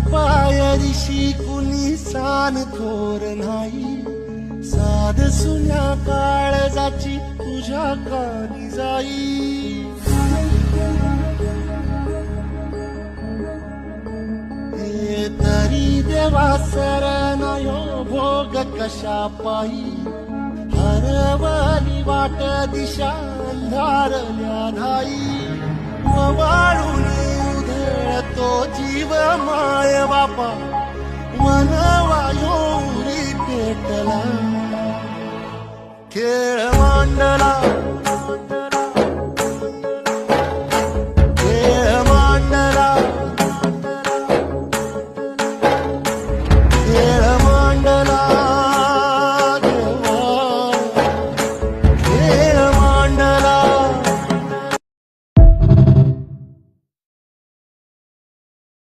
पायरीशी कुणी सान थोर नाही, साध सुन्या काळजाची तुझ्या कानी जाई. हे तरी देवा सरनायो भोग कशा पायी, हरवली वाट दिशा अंधारल्या धाई. वाळून उधळतो जीव माय बापा, मनवायोरी पेटला, खेळ मांडला